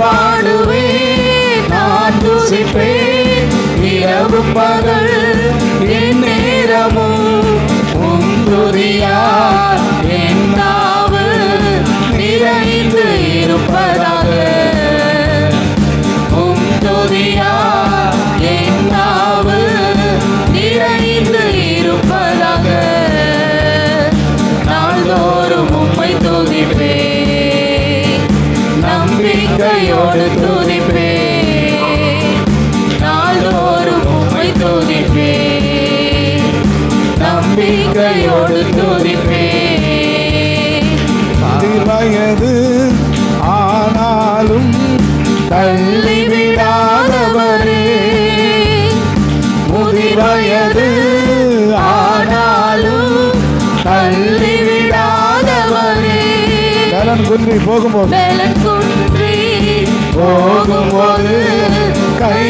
பாடுவேன், நான் துதிப்பேன், இரவும் பகல் என் நேரமும் உம் துதியால் என் நாவு நிறைந்து இருப்பதாக. உம் துதியால் என் நாவு நிறைந்து இருப்பதாக. நாள்தோறும் உம்மை துதிப்பேன், நம்பிக்கையோடு துதிப்பேன். நாள்தோறும் உம்மை துதிப்பேன், நம்பிக்கையோடு துதிப்பேன். வயது ஆனாலும் தள்ளிவிடாதவரே, முதிர்வயது ஆனாலும் தள்ளிவிடாதவரே. பலன் குன்றி போகும்போது பலன் குன்றி போகும்போது கை